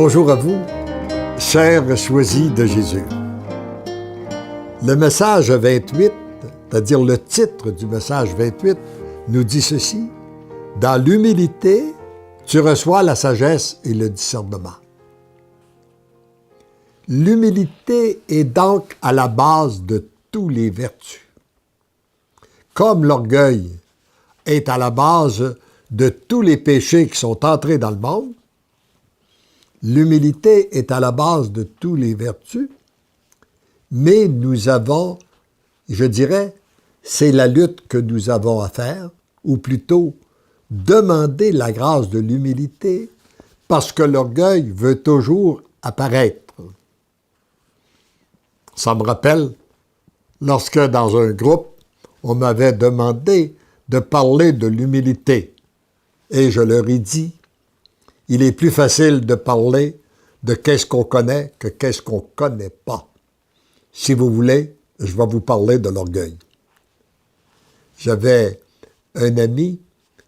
Bonjour à vous, chers choisis de Jésus. Le message 28, c'est-à-dire le titre du message 28, nous dit ceci: « Dans l'humilité, tu reçois la sagesse et le discernement. » L'humilité est donc à la base de toutes les vertus. Comme l'orgueil est à la base de tous les péchés qui sont entrés dans le monde, l'humilité est à la base de toutes les vertus, mais nous avons, je dirais, c'est la lutte que nous avons à faire, ou plutôt demander la grâce de l'humilité, parce que l'orgueil veut toujours apparaître. Ça me rappelle, lorsque dans un groupe, on m'avait demandé de parler de l'humilité, et je leur ai dit, il est plus facile de parler de qu'est-ce qu'on connaît que qu'est-ce qu'on ne connaît pas. Si vous voulez, je vais vous parler de l'orgueil. J'avais un ami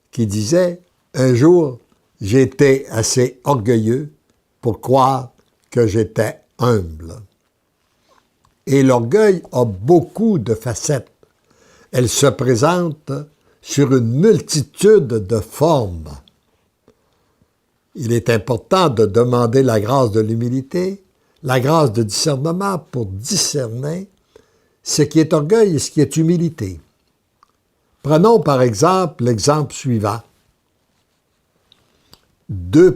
qui disait, un jour, j'étais assez orgueilleux pour croire que j'étais humble. Et l'orgueil a beaucoup de facettes. Elle se présente sur une multitude de formes. Il est important de demander la grâce de l'humilité, la grâce de discernement pour discerner ce qui est orgueil et ce qui est humilité. Prenons par exemple l'exemple suivant. Deux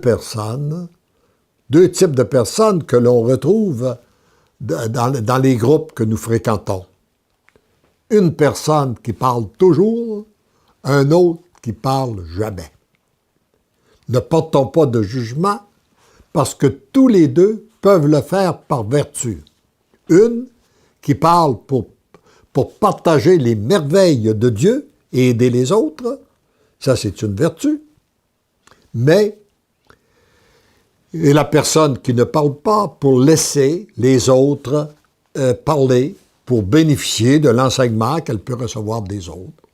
types de personnes que l'on retrouve dans les groupes que nous fréquentons. Une personne qui parle toujours, un autre qui parle jamais. Ne portons pas de jugement parce que tous les deux peuvent le faire par vertu. Une qui parle pour partager les merveilles de Dieu et aider les autres, ça c'est une vertu. Mais et la personne qui ne parle pas pour laisser les autres parler, pour bénéficier de l'enseignement qu'elle peut recevoir des autres.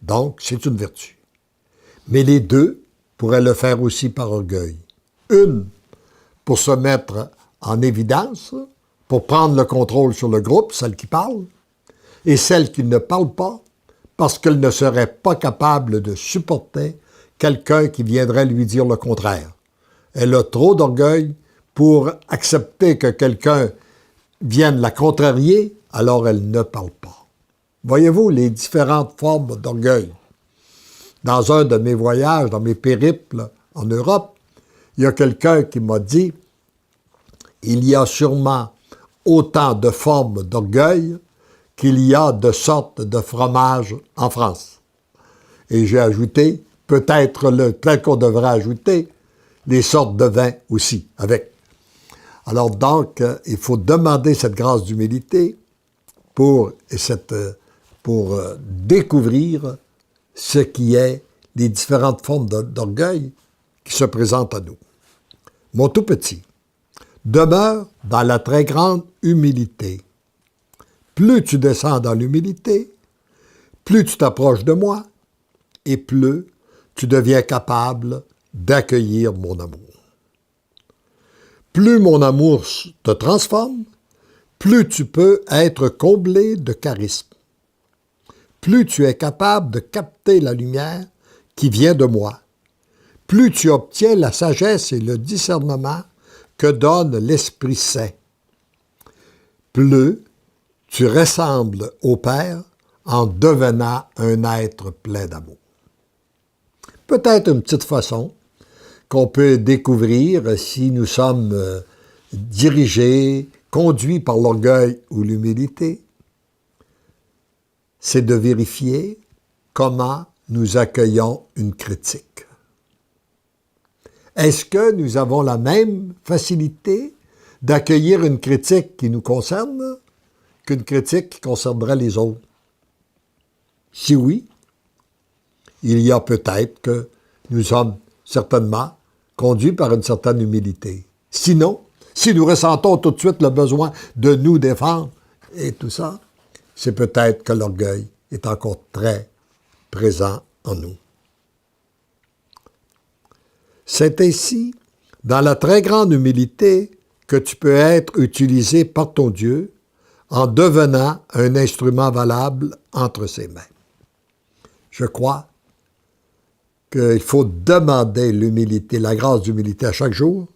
Donc, c'est une vertu. Mais les deux pourraient le faire aussi par orgueil. Une, pour se mettre en évidence, pour prendre le contrôle sur le groupe, celle qui parle, et celle qui ne parle pas, parce qu'elle ne serait pas capable de supporter quelqu'un qui viendrait lui dire le contraire. Elle a trop d'orgueil pour accepter que quelqu'un vienne la contrarier, alors elle ne parle pas. Voyez-vous les différentes formes d'orgueil. Dans un de mes voyages, dans mes périples en Europe, il y a quelqu'un qui m'a dit « Il y a sûrement autant de formes d'orgueil qu'il y a de sortes de fromages en France. » Et j'ai ajouté, peut-être qu'on devrait ajouter, les sortes de vin aussi, avec. Alors donc, il faut demander cette grâce d'humilité pour découvrir ce qui est les différentes formes d'orgueil qui se présentent à nous. Mon tout petit, demeure dans la très grande humilité. Plus tu descends dans l'humilité, plus tu t'approches de moi et plus tu deviens capable d'accueillir mon amour. Plus mon amour te transforme, plus tu peux être comblé de charisme. Plus tu es capable de capter la lumière qui vient de moi, plus tu obtiens la sagesse et le discernement que donne l'Esprit Saint. Plus tu ressembles au Père en devenant un être plein d'amour. Peut-être une petite façon qu'on peut découvrir si nous sommes dirigés, conduits par l'orgueil ou l'humilité, c'est de vérifier comment nous accueillons une critique. Est-ce que nous avons la même facilité d'accueillir une critique qui nous concerne qu'une critique qui concernerait les autres? Si oui, il y a peut-être que nous sommes certainement conduits par une certaine humilité. Sinon, si nous ressentons tout de suite le besoin de nous défendre et tout ça, c'est peut-être que l'orgueil est encore très présent en nous. C'est ainsi dans la très grande humilité que tu peux être utilisé par ton Dieu en devenant un instrument valable entre ses mains. Je crois qu'il faut demander l'humilité, la grâce d'humilité à chaque jour,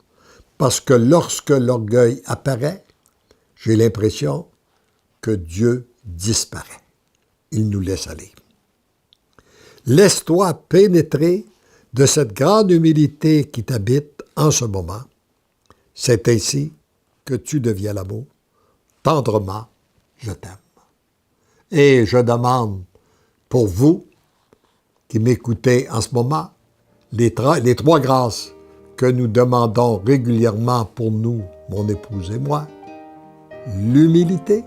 parce que lorsque l'orgueil apparaît, j'ai l'impression que Dieu disparaît. Il nous laisse aller. Laisse-toi pénétrer de cette grande humilité qui t'habite en ce moment. C'est ainsi que tu deviens l'amour. Tendrement, je t'aime. Et je demande pour vous qui m'écoutez en ce moment, les trois grâces que nous demandons régulièrement pour nous, mon épouse et moi, l'humilité,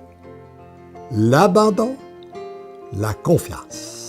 l'abandon, la confiance.